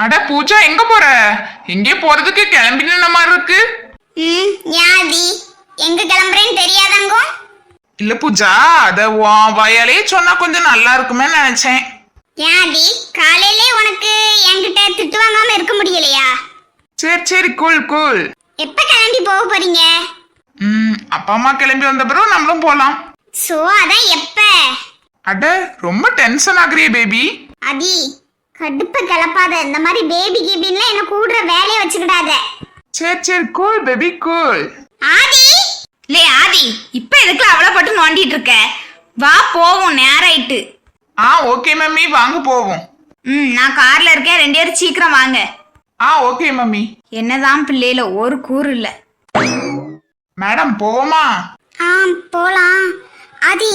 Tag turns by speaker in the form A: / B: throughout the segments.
A: அட பூஜா, எங்க போற? எங்கே போறதுக்கு கிளம்பின மாதிரி இருக்கு.
B: யாதி எங்க கிளம்புறேன்னு தெரியாதாங்க?
A: இல்ல பூஜா, அத வயலே சொன்னா கொஞ்சம் நல்லா இருக்குமே நினைச்சேன்.
B: யாதி காலையிலே உனக்கு என்கிட்ட திட்டு வாங்காம இருக்க முடியலையா?
A: சரி சரி, கூல் கூல்.
B: எப்ப கிளம்பி போக போறீங்க?
A: அப்பா அம்மா கிளம்பி வந்த பிறகு நம்மளும் போலாம்.
B: சோ அதான் எப்ப?
A: அட ரொம்ப டென்ஷன் ஆகுறியே பேபி.
B: அதி கடுப்ப கிளப்பாத. இந்த மாதிரி பேபி கீபின்ல என்ன கூடுற வேலையை வச்சுக்கிடாத.
A: சரி சரி, கூல் பேபி கூல்.
B: ஆதி
C: லே ஆதி, இப்ப எதுக்குல அவளை பட்டு நோண்டிட்டு இருக்க? வா போவோம், நேராயிட்டு.
A: ஓகே மம்மி, வாங்க போவோம்.
C: நான் கார்ல இருக்கேன், 2 பேரும் சீக்கிரம் வாங்க.
A: Okay mummy.
C: என்னதான் பிள்ளையில ஒரு கூறு இல்ல.
A: மேடம் போவோமா?
B: போலாம். ஆதி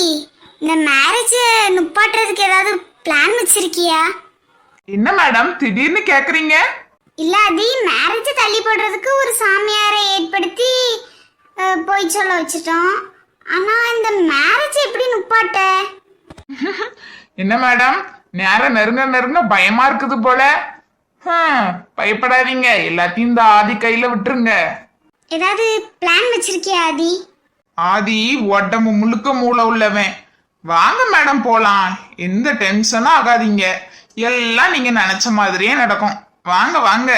B: இந்த மேரேஜ் நுப்பாட்டுறதுக்கு ஏதாவது பிளான் வச்சிருக்கியா?
A: என்ன மேடம் திடீர்னு கேக்குறீங்க?
B: இல்ல ஆதி, மேரேஜ் தள்ளி போடுறதுக்கு ஒரு சாமியாரை ஏற்படுத்தி போய் சொல்ல வச்சிட்டோம். ஆனா இந்த மேரேஜ் எப்படி நுப்பாட்ட?
A: என்ன மேடம், நேரம் நெருங்க நெருங்க பயமா இருக்குது போல. பயப்படாதீங்க, எல்லாத்தையும் இந்த ஆதி கையில விட்டுருங்க.
B: ஏதாவது பிளான் வச்சிருக்கியா ஆதி?
A: ஆதி உடம்பு முழுக்க மூளை உள்ளவன். வாங்க மேடம் போலாம், எந்த டென்ஷனும் ஆகாதீங்க. எல்லாம் நீங்க நினைச்ச மாதிரியே நடக்கும். வாங்க வாங்க.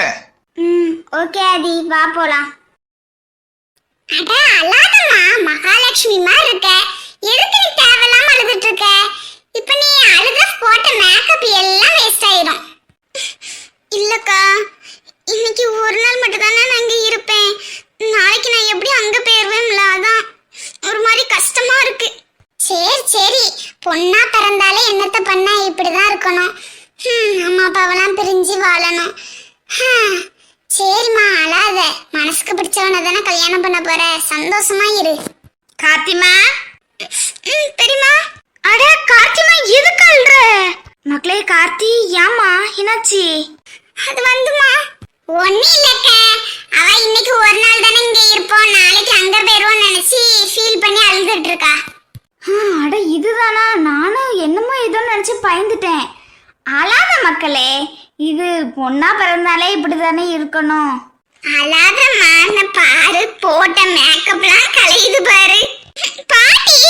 B: ஓகே ஆதி, வா போலாம். அட அழாதம்மா, மகாலட்சுமி மாதிரி இருக்க. எதுக்கு நீ தேவையில்லாம அழுதுட்டு இருக்க? இப்ப நீ அழுத போட்ட மேக்கப் எல்லாம் வேஸ்ட் ஆயிடும். இல்லக்கா, இன்னைக்கு ஒரு நாள் மட்டும் தானே நான் இங்க இருப்பேன். நாளைக்கு நான் எப்படி அங்க போயிருவேன்ல, அதான் ஒரு மாதிரி கஷ்டமா இருக்கு. சரி சரி, பொண்ணா பிறந்தாலே என்னத்த பண்ண இப்படிதான் இருக்கணும். அம்மா அப்பாவெல்லாம் பிரிஞ்சு வாழணும். சரிம்மா அழாத. மனசுக்கு பிடிச்சவனை தானே கல்யாணம் பண்ண போற, சந்தோஷமா இரு.
C: கார்த்திமா.
B: தெரியுமா?
C: அட கார்த்திமா, எதுக்கு அழுற? மக்களே கார்த்தி, ஏமா என்னாச்சு?
B: அது வந்துமா ஒண்ணு இல்லக்க. அவ இன்னைக்கு ஒரு நாள் தானே இங்க இருப்போம், நாளைக்கு அங்க போயிருவோம் நினைச்சு ஃபீல் பண்ணி அழுதுட்டு இருக்கா.
C: அட இதுதானா? நானும் என்னமோ ஏதோ நினைச்சு பயந்துட்டேன். அழாத மக்களே, இது பொண்ணா பிறந்தாலே இப்படிதானே இருக்கணும்.
B: அழாதம்மா, நான் பாரு போட்ட மேக்கப்லாம் கலையுது பாரு. பாட்டி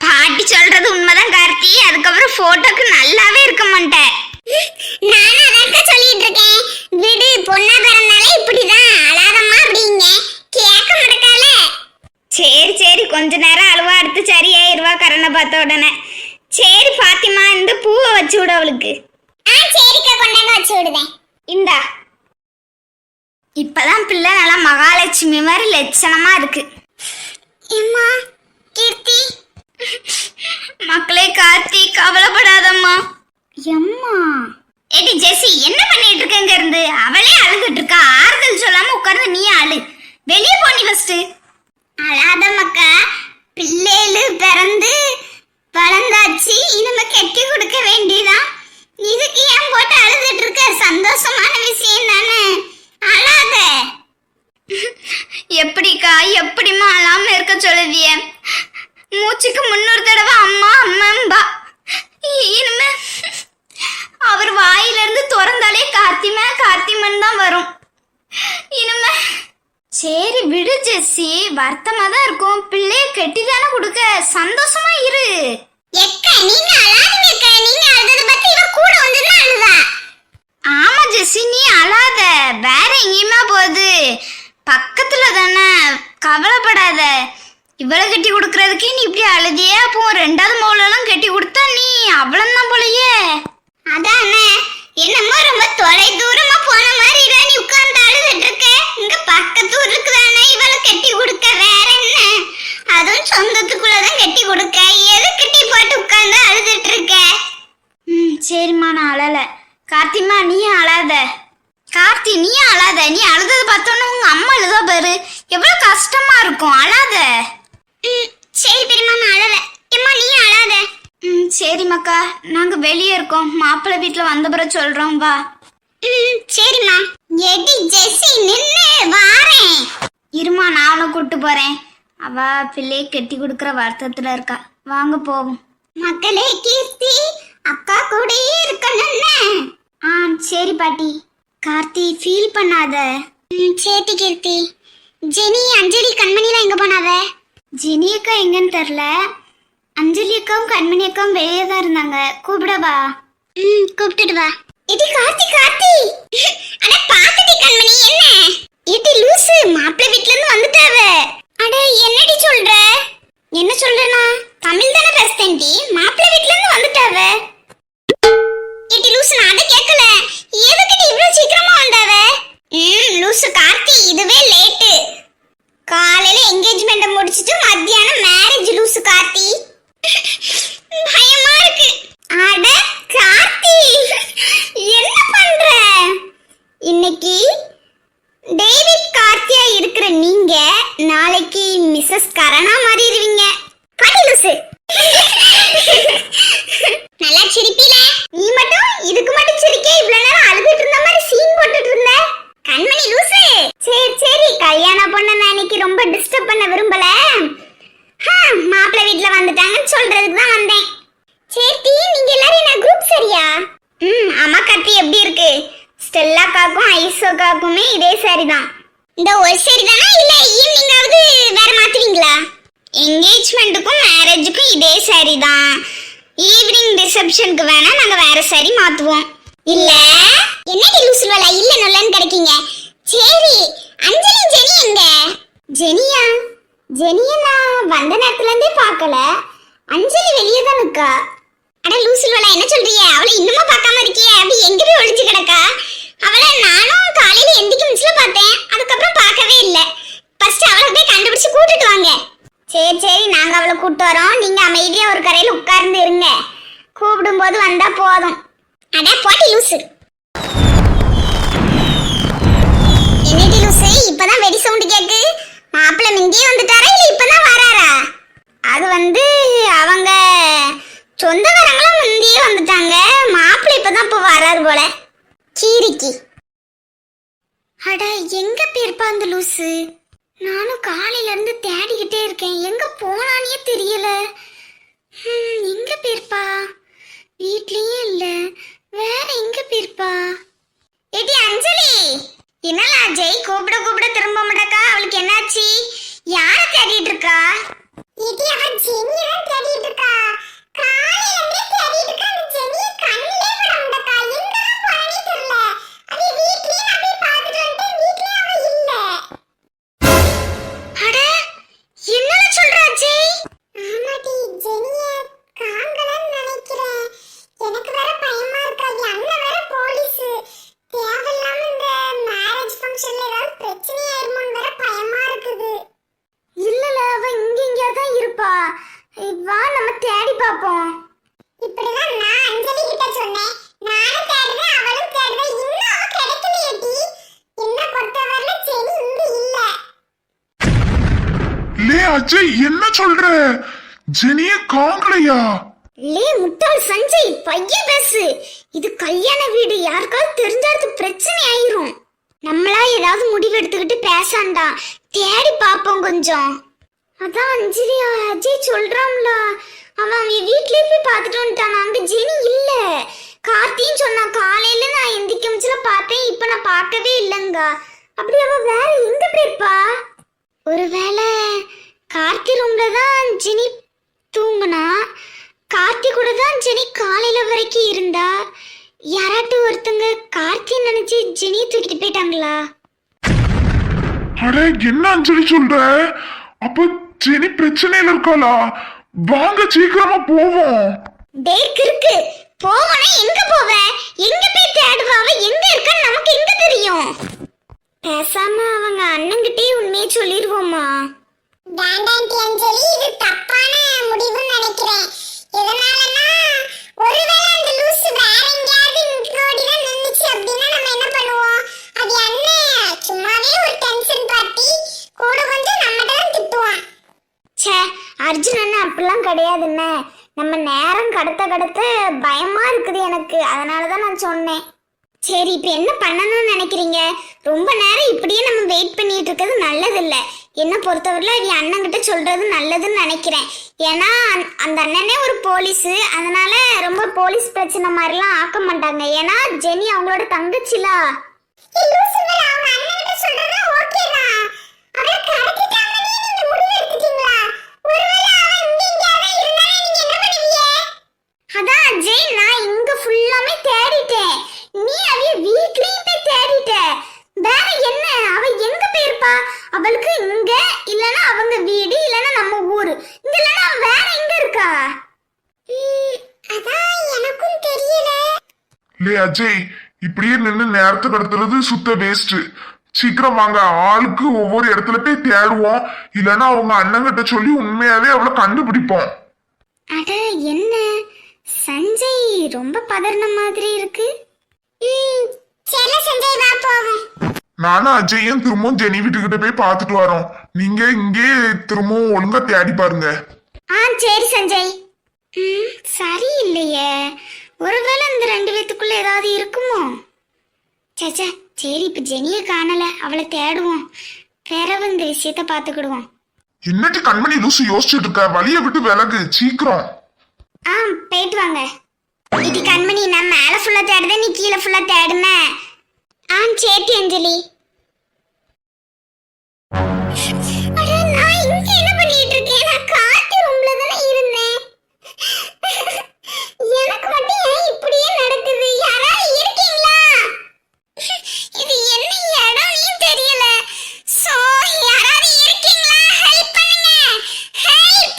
C: பாட்டி சொல்றது உண்மைதான் கார்த்தி. அதுக்கப்புறம் போட்டோக்கு நல்லாவே இருக்க மாட்டேன்.
B: நானும் அதான் சொல்லிட்டு இருக்கேன். விடு, பொண்ணா பிறந்தாலே இப்படிதான், அழாதம்மா அப்படிங்க கேட்க மாட்டால.
C: சரி சரி, கொஞ்ச நேரம் அழுவா, அடுத்து சரியாயிருவா கரணை பார்த்த உடனே. சரி பாத்திமா, இந்த பூவை வச்சு விட அவளுக்கு.
B: சரிக்கா, கொண்டாந்து வச்சு விடுவேன்.
C: இந்தா. இப்பதான் பிள்ளை நல்லா மகாலட்சுமி மாதிரி லட்சணமா இருக்கு.
B: அம்மா கீர்த்தி.
C: மக்களே கார்த்தி, கவலைப்படாதம்மா. எம்மா ஏடி ஜெசி, என்ன பண்ணிட்டு இருக்கங்க இருந்து? அவளே அழுதுட்டு இருக்கா, ஆறுதல் சொல்லாம உட்கார்ந்து நீ அழு. வெளியே போனி ஃபர்ஸ்ட்.
B: அழாதம்மாக்கா, பிள்ளைகளு பிறந்து வளர்ந்தாச்சு, இனிமே கட்டி கொடுக்க வேண்டியதான். இதுக்கு ஏன் போட்டு அழுதுட்டு இருக்க? சந்தோஷமான விஷயம் தானே, அழாத.
C: எப்படிக்கா, எப்படிமா அழாம இருக்க சொல்லுவிய? மூச்சுக்கு 300 தடவை அம்மா அம்மாம்பா. இனிமே அவர் வாயிலிருந்து திறந்தாலே கார்த்திமா கார்த்திமன் தான் வரும் இனிமே. சரி விடு ஜெஸ்ஸி, வருத்தமா தான் இருக்கும். பிள்ளைய கெட்டிதானே கொடுக்க, சந்தோஷமா இரு.
B: எக்க நீங்க அழாதீங்க, நீங்க அழுதத பத்தி இவ கூட வந்து அழுதா.
C: ஆமா ஜெஸ்ஸி, நீ அழாத. வேற எங்கேயுமா போகுது, பக்கத்துல தானே, கவலைப்படாத. இவ்வளவு கட்டி கொடுக்கறதுக்கே நீ இப்படி அழுதியே, அப்போ 2வது மௌலெல்லாம் கட்டி கொடுத்தா நீ அவ்வளவுதான் போலயே.
B: அதானே, என்னமோ ரொம்ப தொலை தூரமா போன மாதிரி நீ உட்கார்ந்து அழுதுட்டு இருக்க. இங்க பக்கத்து ஊருக்கு தானே இவளை கட்டி கொடுக்க, வேற என்ன? அதுவும் சொந்தத்துக்குள்ளதான் கட்டி கொடுக்க, எது கட்டி போட்டு உட்கார்ந்து அழுதுட்டு இருக்க?
C: சரிம்மா, நான் அழல. கார்த்திமா நீ அழாத. கார்த்தி நீ அழாத. நீ அழுதது பார்த்தோன்னு உங்க அம்மா அழுதா பாரு, எவ்வளவு கஷ்டமா இருக்கும். அழாத.
B: சரி பெரியம்மா, நான் அழல. அம்மா நீ அழாத.
C: சரி மக்கா, நாங்க வெளியே இருக்கோம், மாப்பிள்ளை வீட்டுல வந்த பிறகு சொல்றோம், வா.
B: சரிம்மா. எடி ஜெசி நின்னு வாரேன்.
C: இருமா, நான் அவனை கூட்டு போறேன். அவ பிள்ளையை கட்டி கொடுக்கற வருத்தத்துல இருக்கா. வாங்க போவோம்.
B: மக்களே, கீர்த்தி அக்கா கூடயே இருக்கணும்னு.
C: சரி
B: பாட்டி. கார்த்தி ஃபீல் பண்ணாத. சேட்டி கீர்த்தி. ஜெனி அஞ்சலி கண்மணிலாம் எங்க போனாவ? ஜெனி அக்கா எங்கன்னு தெரியல. அஞ்சலி அக்காவும் கண்மணி அக்காவும் வெளியே தான் இருந்தாங்க. கூப்பிடவா? கூப்பிட்டுட்டு வா. இது கார்த்தி கார்த்தி. அட பாக்கடி கண்மணி என்ன? இது லூசு மாப்பிள்ளை வீட்ல இருந்து வந்துட்டாவ. அட என்னடி சொல்ற? என்ன சொல்றனா? தமிழ் தான பேசுறேன்டி. மாப்பிள்ளை வீட்ல இருந்து வந்துட்டாவ. இது லூசு நான் அத கேக்கல. எதுக்கு இவ்ளோ சீக்கிரமா வந்தாவ? லூசு கார்த்தி இதுவே லேட். காலையில என்கேஜ்மென்ட் முடிச்சிட்டு மத்தியானம் மேரேஜ் லூசு கார்த்தி. பயமா இருக்கு. அட கார்த்தி என்ன பண்ற? இன்னைக்கு டேவிட் கார்த்தியா இருக்கிற நீங்க நாளைக்கு மிஸ்ஸஸ் கரணா மாறிடுவீங்க. பாட்டி லூசு. நல்லா சிரிப்பீல. நீ மட்டும் இதுக்கு மட்டும் சிரிக்கே இவ்வளவு நேரம் அழுதுட்டு இருந்த மாதிரி சீன் போட்டுட்டு இருந்த. கண்மணி லூசு. சரி சரி கல்யாண பொண்ணு நான் இன்னைக்கு ரொம்ப டிஸ்டர்ப் பண்ண விரும்பல. மாப்பிள்ளை வீட்ல வந்துட்டாங்கன்னு சொல்றதுக்கு தான் வந்தேன். சேட்டி நீங்க எல்லாரும் என்ன குரூப் சரியா? ஆமா கார்த்தி எப்படி இருக்கு? ஸ்டெல்லா காக்கும் ஐசோ காக்குமே இதே சாரி தான். இந்த ஒரு சாரி தானா இல்ல ஈவினிங்காவது வேற மாத்துவீங்களா? என்கேஜ்மென்ட்டுக்கும் மேரேஜுக்கும் இதே சாரி தான். ஈவினிங் ரிசப்ஷனுக்கு வேணா நாங்க வேற சாரி மாத்துவோம். இல்ல என்னடி லூசுவல இல்ல நல்லன்னு கிடைக்கீங்க. சரி அஞ்சலி ஜெனி எங்க? ஜெனியா? ஜெனிய நான் வந்த நேரத்துல இருந்தே பார்க்கல. அஞ்சலி வெளியே தான் இருக்கா. அட லூசுவல என்ன சொல்றீங்க? அவளை இன்னுமா பார்க்காம இருக்கியே? அப்படி எங்க போய் ஒளிஞ்சு கிடக்கா? அவளை நானும் காலையில எந்திக்கு மிஸ்ல பார்த்தேன். அதுக்கப்புறம் பார்க்கவே இல்லை. ஃபர்ஸ்ட் அவளை போய் கண்டுபிடிச்சு கூட்டிட்டு வாங்க. சரி சரி நாங்க அவளை கூட்டு வரோம். நீங்க அமைதியா ஒரு கரையில உட்கார்ந்து இருங்க. கூப்பிடும் போது வந்தா போதும். அட போட்டி லூசு. என்னடி லூசு இப்பதான் வெடி சவுண்ட் கேக்கு? மாப்பிள்ளை மிந்தியே வந்துட்டாரா இல்ல இப்பதான் வராரா? அது அவங்க சொந்தக்காரங்களும் முந்தியே வந்துட்டாங்க. மாப்பிள்ளை இப்பதான் இப்ப வராரு போல. கீரிக்கி. அட எங்க போயிருப்பா அந்த லூசு? நானும் காலையில இருந்து தேடிக்கிட்டே இருக்கேன். எங்க போனானே தெரியல. எங்க போயிருப்பா? வீட்லயே இல்ல. வேற எங்க போயிருப்பா? ஏடி அஞ்சலி. என்னலா ஜெய் கூப்பிட கூப்பிட திரும்ப மாட்டக்கா? அவளுக்கு என்னாச்சு? யார தேடிட்டு இருக்கா? ஏடி அவ ஜெனியா தேடிட்டு இருக்கா. காலையில இருந்து தேடிட்டு இருக்கா. அந்த ஜெனிய கண்ணிலே விட மாட்டக்கா. எங்க போறானே தெரியல. அது வீட்லயே நான் போய் பார்த்துட்டு வந்துட்டேன். வீட்லயே அவ இல்ல. அட என்னல சொல்றா ஜெய்? ஆமாடி ஜெனிய காங்கலன்னு நினைக்கிறேன். எனக்கு வேற பயமா இருக்கு. அது அண்ணன் வேற போலீஸ். தேவையில்லாம இந்த மேரேஜ் ஃபங்க்ஷன்ல ஏதாவது பிரச்சனை ஆயிருமோன்னு வேற பயமா இருக்குது. இல்லல அவ இங்க தான் இருப்பா. வா நம்ம தேடி பாப்போம். இப்படிதான் நான் அஞ்சலி கிட்ட சொன்னேன். நானும் தேடுறேன் அவளும் தேடுறேன். இன்னும் அவ கிடைக்கலையேடி. என்ன பொறுத்தவரையில ஜெனி இங்க இல்ல.
D: லே அஜய் என்ன சொல்ற? ஜெனிய காங்கலையா?
B: லே முட்டாள் சஞ்சய் பையன் பேசு. இது கல்யாண வீடு. யாருக்காவது தெரிஞ்சாது பிரச்சனை ஆயிரும். நம்மளா ஏதாவது முடிவு எடுத்துக்கிட்டு பேசாண்டா. தேடி பாப்போம் கொஞ்சம். அதான் அஞ்சலி அஜய் சொல்றான்ல. அவன் வீட்லயே போய் பார்த்துட்டு வந்துட்டான். அங்க ஜெனி இல்ல. கார்த்தின்னு சொன்னா. காலையில நான் எந்திக்க மிச்சல பார்த்தேன். இப்ப நான் பார்க்கவே இல்லைங்க. அப்படி அவ வேற எங்க போயிருப்பா? ஒருவேளை கார்த்தி ரூம்ல தான் ஜெனி தூங்குனா. கார்த்தி கூட தான் ஜெனி காலையில வரைக்கும் இருந்தா. யாராட்டு ஒருத்தங்க கார்த்தி நினைச்சு ஜெனியை தூக்கிட்டு போயிட்டாங்களா?
D: அட என்ன அஞ்சலி சொல்ற? அப்ப ஜெனி பிரச்சனையில இருக்காளா? வாங்க சீக்கிரமா போவோம்.
B: டேக் இருக்கு. போவனா எங்க போவ? எங்க போய் தேடுவாவ? எங்க இருக்கான்னு நமக்கு எங்க தெரியும்? பேசாம அவங்க அண்ணன்கிட்டே உண்மையை சொல்லிடுவோமா? வேண்டாண்டி அஞ்சலி இது தப்பான முடிவுன்னு நினைக்கிறேன். எதனாலனா ஒருவேளை அந்த லூசு வேற எங்கயாவது இன்ட்ரோடி தான் நின்னுச்சு அப்படின்னா நம்ம என்ன பண்ணுவோம்? அது அண்ணன் சும்மாவே ஒரு டென்ஷன் பார்ட்டி கூட கொஞ்சம் நம்ம தான் திட்டுவான். ச்சே அர்ஜுன் அண்ணன் அப்படிலாம் கிடையாதுண்ணே. நம்ம நேரம் கடத்த பயமா இருக்குது எனக்கு. அதனால தான் நான் சொன்னேன். சரி இப்ப என்ன பண்ணணும்னு நினைக்கிறீங்க? ரொம்ப நேரம் இப்படியே நம்ம வெயிட் பண்ணிட்டு இருக்கிறது நல்லது இல்ல. என்ன பொறுத்தவரையில என் அண்ணன் கிட்ட சொல்றது நல்லதுன்னு நினைக்கிறேன். ஏன்னா அந்த அண்ணனே ஒரு போலீஸ், அதனால ரொம்ப போலீஸ் பிரச்சனை மாதிரிலாம் ஆக்க மாட்டாங்க. ஏன்னா ஜெனி அவங்களோட தங்கச்சிலா. அதான் ஜெய், நான் இங்க ஃபுல்லாமே தேடிட்டேன். நீ அவிய வீட்லயும் போய் தேடிட்ட. வேற என்ன, அவ எங்க போயிருப்பா? அவளுக்கு இங்க இல்லனா அவங்க வீடு இல்லனா நம்ம ஊரு, இங்க இல்லனா வேற எங்க இருக்கா? அதான் எனக்கும் தெரியல.
D: லே அஜய், இப்படியே நின்று நேரத்தை கடத்துறது சுத்த வேஸ்ட். சீக்கிரம் வாங்க, ஆளுக்கு ஒவ்வொரு இடத்துல போய் தேடுவோம். இல்லைன்னா அவங்க அண்ணங்கிட்ட சொல்லி உண்மையாவே அவளை கண்டுபிடிப்போம்.
B: அட என்ன, சஞ்சய் ரொம்ப பதறின மாதிரி இருக்கு. சரி சஞ்சய், வா போவோம்.
D: நானும் அஜயும் திரும்பவும் ஜெனி வீட்டுக்கிட்ட போய் பார்த்துட்டு வரோம். நீங்க இங்கே திரும்பவும் ஒழுங்கா தேடி பாருங்க.
B: சரி சஞ்சய். சரி இல்லையே, ஒருவேளை இந்த ரெண்டு பேத்துக்குள்ள ஏதாவது இருக்குமோ? சேச்சா, சரி இப்ப ஜெனியை காணல, அவளை தேடுவோம். பிறகு இந்த விஷயத்த பாத்துக்கிடுவோம்.
D: என்னட்டு கண்மணி லூசு யோசிச்சுட்டு இருக்க? வழிய விட்டு விலகு சீக்கிரம்.
B: போயிட்டு வாங்க. இது கண்மணி, நான் மேல ஃபுல்லா தேடுத, நீ கீழே ஃபுல்லா தேடுன. சேட்டி அஞ்சலி. அட, நான் இங்க என்ன பண்ணிட்டு இருக்கேன்? நான் காட்டு ரூம்ல தானே இருந்தேன். எனக்கு மட்டும் ஏன் இப்படியே நடக்குது? யாராவது இருக்கீங்களா? இது என்ன இடம்னு தெரியல. சோ யாராவது இருக்கீங்களா? ஹெல்ப் பண்ணுங்க, ஹெல்ப்.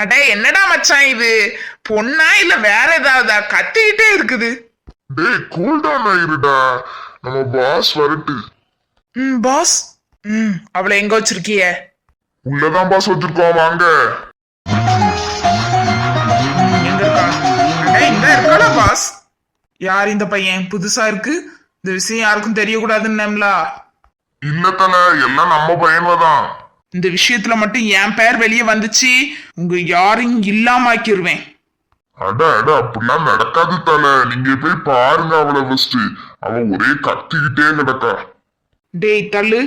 A: அடே என்னடா மச்சான் இது? பொண்ணா இல்ல வேற ஏதாவதா? கத்திக்கிட்டே இருக்குது.
D: டேய் கூல் டவுன் ஆயிருடா, நம்ம பாஸ் வரட்டு.
A: பாஸ். அவளை எங்க வச்சிருக்கிய?
D: உள்ளதான் பாஸ் வச்சிருக்கோம், வாங்க.
A: எங்க இருக்கா? அடே இந்த இருக்கா பாஸ். யார் இந்த பையன்? புதுசா இருக்கு. இந்த விஷயம் யாருக்கும் தெரியக்கூடாதுன்னு.
D: இல்ல தல, எல்லாம் நம்ம பையன்தான்.
A: இந்த விஷயத்துல மட்டும் என் பேர் வெளியே வந்துச்சு, உங்க யாரும் இல்லாம ஆக்கிருவேன்.
D: அட அட, அப்படிலாம் நடக்காது தல. நீங்க போய் பாருங்க அவளை ஃபர்ஸ்ட். அவ ஒரே கத்திக்கிட்டே கிடக்கா.
A: டேய் தள்ளு.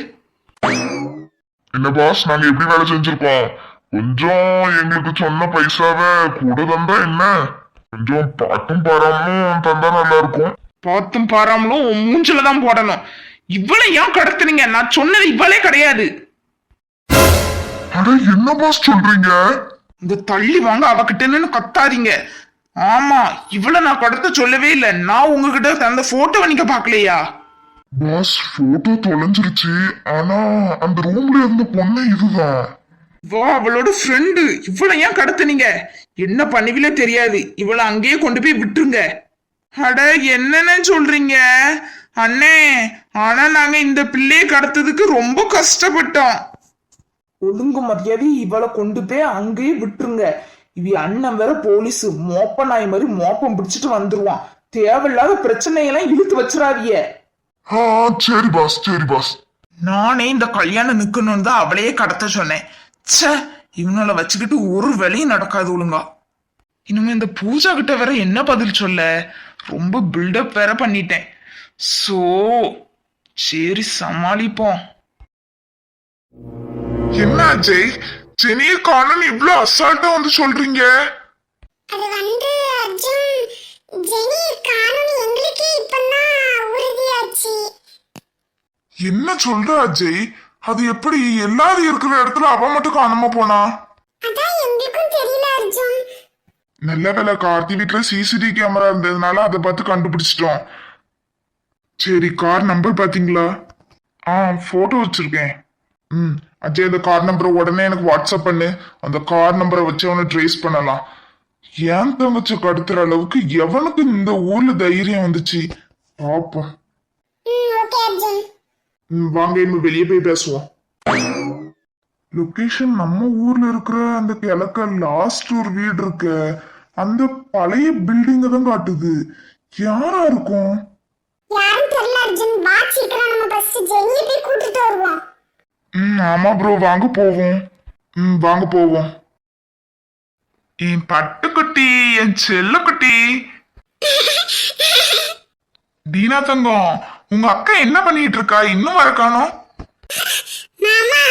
D: என்ன பாஸ், நாங்க எப்படி வேலை செஞ்சிருக்கோம்? கொஞ்சம் எங்களுக்கு சொன்ன பைசாவை கூட தந்தா என்ன? கொஞ்சம் பாட்டும் பாராமலும் தந்தா நல்லா இருக்கும்.
A: பார்த்தும் பாராமலும் உன் மூஞ்சில தான் போடணும். இவளை ஏன் கடத்துறீங்க? நான் சொன்னது இவளே கிடையாது.
D: அட என்ன பாஸ் சொல்றீங்க?
A: இந்த தள்ளி வாங்க, அவகிட்ட நின்னு கத்தாதீங்க. ஆமா, இவளை நான் கடத்த சொல்லவே இல்லை. நான் உங்ககிட்ட அந்த போட்டோவை நீங்க பாக்கலையா?
D: பாஸ் போட்டோ தொலைஞ்சிருச்சு, ஆனா அந்த ரூம்ல இருந்த பொண்ணு இதுதான்.
A: வா, அவளோட ஃப்ரெண்டு. இவளை ஏன் கடத்துனீங்க? என்ன பண்ணுவீங்களே தெரியாது. இவளை அங்கேயே கொண்டு போய் விட்டுருங்க. அட என்னன்னு சொல்றீங்க அண்ணே? ஆனா நாங்க இந்த பிள்ளையை கடத்ததுக்கு ரொம்ப கஷ்டப்பட்டோம். ஒழுங்கு மரியாதை இவளை கொண்டு போய் அங்கேயே விட்டுருங்க. இவ அண்ணன் வேற போலீஸ், மோப்ப நாய் மாதிரி மோப்பம் பிடிச்சிட்டு வந்துருவான். தேவையில்லாத பிரச்சனையெல்லாம் இழுத்து வச்சிடாதீங்க.
D: சரி பாஸ், சரி பாஸ்.
A: நானே இந்த கல்யாணம் நிக்கணும்னு தான் அவளையே கடத்த சொன்னேன். ச்சே, இவனால வச்சுக்கிட்டு ஒரு வேலையும் நடக்காது ஒழுங்கா. இனிமே இந்த பூஜா கிட்ட வேற என்ன பதில் சொல்ல? ரொம்ப பில்டப் வேற பண்ணிட்டேன். சோ சரி, சமாளிப்போம்.
D: என்ன அஜய், ஜெனிய காணோம் இவ்ளோ அசால்ட்டா வந்து சொல்றீங்க?
B: அது வந்து அர்ஜுன், ஜெனி காணோம் எங்களுக்கே இப்பதான் உறுதியாச்சு.
D: என்ன சொல்ற அஜய்? அது எப்படி எல்லாரும் இருக்கிற இடத்துல அவ மட்டும் காணாம போனா?
B: அதான் எங்களுக்கும் தெரியல அர்ஜுன்.
D: நல்ல வேலை, கார்த்தி வீட்டுல சிசிடிவி கேமரா இருந்ததுனால அதை பார்த்து கண்டுபிடிச்சிட்டோம். சரி, கார் நம்பர் பாத்தீங்களா? போட்டோ வச்சிருக்கேன். அஜய், அந்த கார் நம்பரை உடனே எனக்கு வாட்ஸ்அப் பண்ணு. அந்த கார் நம்பரை வச்சு அவனை ட்ரேஸ் பண்ணலாம். ஏன் தங்கச்சி கடத்துற அளவுக்கு எவனுக்கு இந்த ஊர்ல தைரியம் வந்துச்சு பாப்போம்.
B: ஓகே அர்ஜுன்.
D: வாங்க, இன்னும் வெளியே போய் பேசுவோம். லொகேஷன் நம்ம ஊர்ல இருக்கிற அந்த கிழக்க லாஸ்ட் ஒரு வீடு இருக்கு, அந்த பழைய பில்டிங்க தான் காட்டுது. யாரா இருக்கும்?
B: யாரும் தெரியல அர்ஜுன். வா சீக்கிரம் நம்ம பஸ் ஜெனியை போய் கூட்டிட்டு வருவோம்.
D: ஆமா ப்ரோ, வாங்க போவோம். வாங்க போவோம்.
A: என் பட்டுக்குட்டி, என் செல்லக்குட்டி.
D: தீனா தங்கம், உங்க அக்கா என்ன பண்ணிட்டு இருக்கா? இன்னும் வர காணோம்.
B: மாமா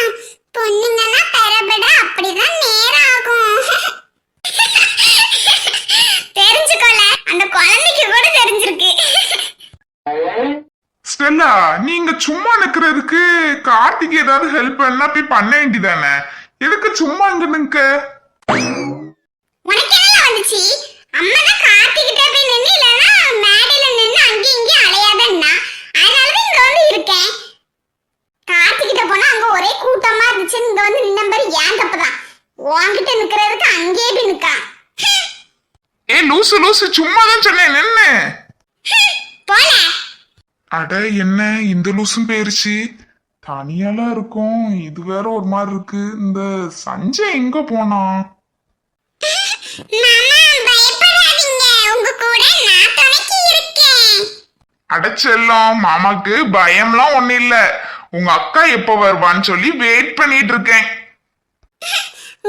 B: பொண்ணுங்கன்னா பெறபட அப்படிதான் நேரம் ஆகும். தெரிஞ்சுக்கோல, அந்த குழந்தைக்கு கூட தெரிஞ்சிருக்கு.
D: ஸ்டெல்லா, நீங்க சும்மா நிக்கிறதுக்கு கார்த்திக் ஏதாவது ஹெல்ப் பண்ணா போய் பண்ண வேண்டியதானே? எதுக்கு சும்மா இங்க நிக்க?
B: உனக்கு என்ன வந்துச்சு? அம்மா தான் கார்த்திகிட்ட போய் நின்னு இல்லனா மேடையில நின்னு அங்க இங்க அலையாதன்னா, அதனால தான் இங்க வந்து இருக்கேன். கார்த்திகிட்ட போனா அங்க ஒரே கூட்டமா இருந்துச்சு, இங்க வந்து நின்ன மாதிரி ஏன் தப்புதான். உன்கிட்ட நிக்கிறதுக்கு அங்கேயே போய் நிக்கா.
D: ஏ லூசு லூசு, சும்மா தான் சொன்னேன், நின்னு.
B: போல
D: அட என்ன இந்த லூசும் போயிருச்சு. தனியாலாம் இருக்கும், இது வேற ஒரு மாதிரி இருக்கு. இந்த சஞ்சய் எங்க போனா?
B: மாமா பயப்படாதீங்க, உங்க கூட நான் துணைக்கு இருக்கேன்.
D: அடைச்செல்லாம் மாமாக்கு பயம்லாம் ஒண்ணு இல்ல. உங்க அக்கா எப்ப வருவான்னு சொல்லி வெயிட் பண்ணிட்டு இருக்கேன்.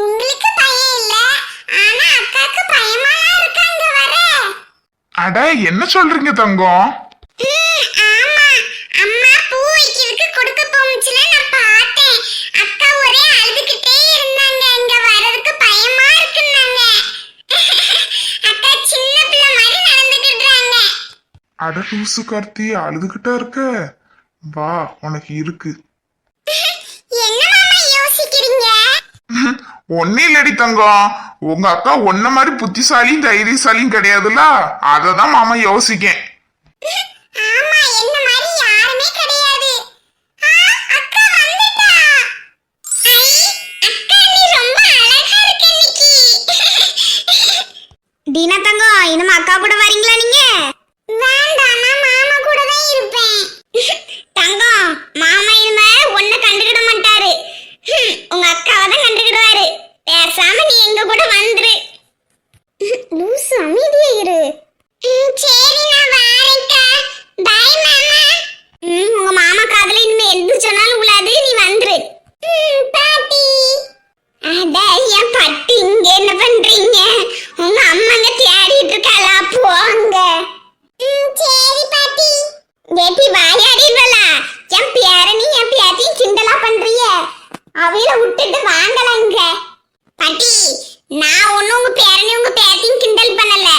B: உங்களுக்கு பயம் இல்ல, ஆனா அக்காக்கு பயமாலாம் இருக்காங்க வர.
D: அட என்ன சொல்றீங்க தங்கம்?
B: ஆமா, அம்மா பூ வைக்கிறதுக்கு கொடுக்க போச்சுல, நான் பார்த்தேன். அக்கா ஒரே அழுதுகிட்டே இருந்தாங்க, இங்க வர்றதுக்கு பயமா இருக்குன்னாங்க. அக்கா சின்ன பிள்ளை மாதிரி நடந்துக்கிட்டாங்க.
D: அட லூசு கார்த்தி, அழுதுகிட்டா இருக்க? வா, உனக்கு இருக்கு.
B: என்ன மாமா யோசிக்கிறீங்க?
D: ஒன்னும் இல்லடி தங்கம், உங்க அக்கா ஒன்ன மாதிரி புத்திசாலியும் தைரியசாலியும் கிடையாதுல்ல, அததான் மாமா யோசிக்கேன்.
B: ஆமா, என்ன மாதிரி யாருமே கிடையாது. அக்கா வந்துட்டா. ஐ, அக்கா நீ ரொம்ப அழகா இருக்க இன்னைக்கு.
C: தீனா தங்கம், இனிமே அக்கா கூட வரீங்களா நீங்க?
B: வேண்டாம், நான் மாமா கூட தான் இருப்பேன்.
C: தங்கம், மாமா இனிமே உன்னை கண்டுக்கிட மாட்டாரு. உங்க அக்காவை தான் கண்டுக்கிடுவாரு. பேசாம நீ எங்க கூட வந்துரு.
B: லூசு, அமைதியா இரு. சரி, நான் வரேன்க்கா. பை மாமா.
C: உங்க மாமா காதுல இனிமே எது சொன்னாலும் உள்ளாது, நீ வந்துரு.
B: பாட்டி.
C: அட என் பட்டி, இங்க என்ன பண்றீங்க? உங்க அம்மாங்க தேடிட்டு இருக்காளா, போங்க.
B: சரி பாட்டி.
C: ஏட்டி வாயாடிவளா, என் பேரனி என் பேத்தியும் கிண்டலா பண்றிய? அவையில விட்டுட்டு வாங்கலாம் இங்க. பாட்டி, நான் ஒன்னும் உங்க பேரனி உங்க பேத்தியும் கிண்டல் பண்ணல.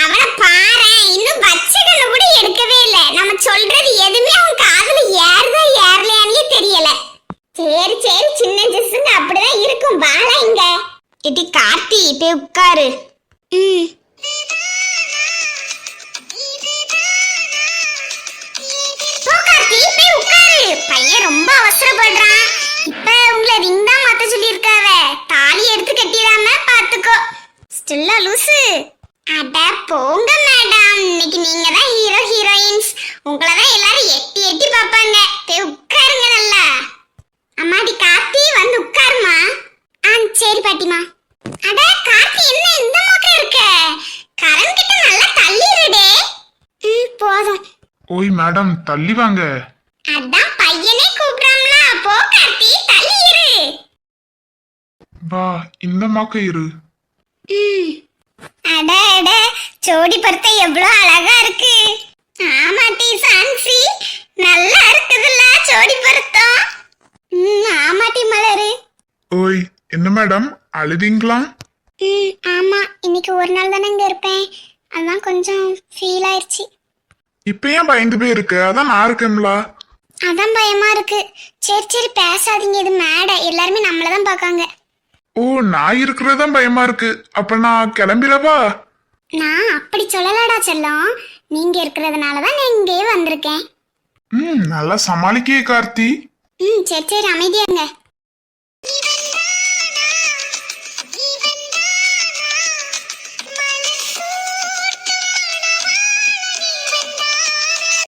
C: அவளை பாரு, இன்னும் வச்சகல கூட எடுக்கவே இல்ல. நம்ம சொல்றது எதுவுமே அவன் காதுல ஏறுதா ஏறலையானே தெரியல. சரி சரி, சின்ன ஜிசுங்க அப்படிதான் இருக்கும். வாழ இங்க. இட்டி கார்த்தி, போய் உட்காரு.
B: போ கார்த்தி, போய் உட்காரு. பையன் ரொம்ப அவசரப்படுறான். இப்ப உங்களை ரிங் தான் மாத்த சொல்லியிருக்காவ. தாலி எடுத்து கட்டிடாம பாத்துக்கோ.
C: ஸ்டில்லா லூசு.
B: அட போங்க மேடம், இன்னைக்கு நீங்க தான் ஹீரோ ஹீரோயின்ஸ். உங்களை தான் எல்லாரும் எட்டி எட்டி பார்ப்பாங்க. போய் உட்காருங்க நல்லா. அம்மாடி கார்த்தி, வந்து உட்காருமா. சரி பாட்டிமா. அட கார்த்தி, என்ன இந்த மோக்க இருக்க? கரண் கிட்ட நல்லா தள்ளிடுடே. போதும்.
D: ஓய் மேடம், தள்ளி வாங்க.
B: அதான் பையனே கூப்பிடுறாம்ல, போ கார்த்தி, தள்ளி இரு.
D: வா, இந்த மாக்க இரு.
B: அட அட, ஜோடி பொருத்த எவ்வளவு அழகா இருக்கு. ஆமாட்டி சான்சி, நல்லா இருக்குதுல்ல ஜோடி பொருத்தம். ஆமாட்டி மலரு.
D: ஓய், என்ன மேடம் அழுதீங்களா?
B: ஆமா, இன்னைக்கு ஒரு நாள் தானே இங்க இருப்பேன், அதான் கொஞ்சம் ஃபீல் ஆயிருச்சு.
D: இப்ப ஏன் பயந்து போய் இருக்க? அதான் நான் இருக்கேன்ல.
B: அதான் பயமா இருக்கு. சரி சரி பேசாதீங்க, இது மேடை, எல்லாருமே நம்மளதான் பாக்காங்க.
D: ஓ, நான் இருக்கிறதான் பயமா இருக்கு. அப்ப நான் கிளம்பிடவா?
B: நான் அப்படி சொல்லலடா செல்லம், நீங்க இருக்கிறதுனாலதான் நான் இங்கேயே வந்திருக்கேன்.
D: நல்லா சமாளிக்கே கார்த்தி.
B: சரி சரி அமைதியாங்க.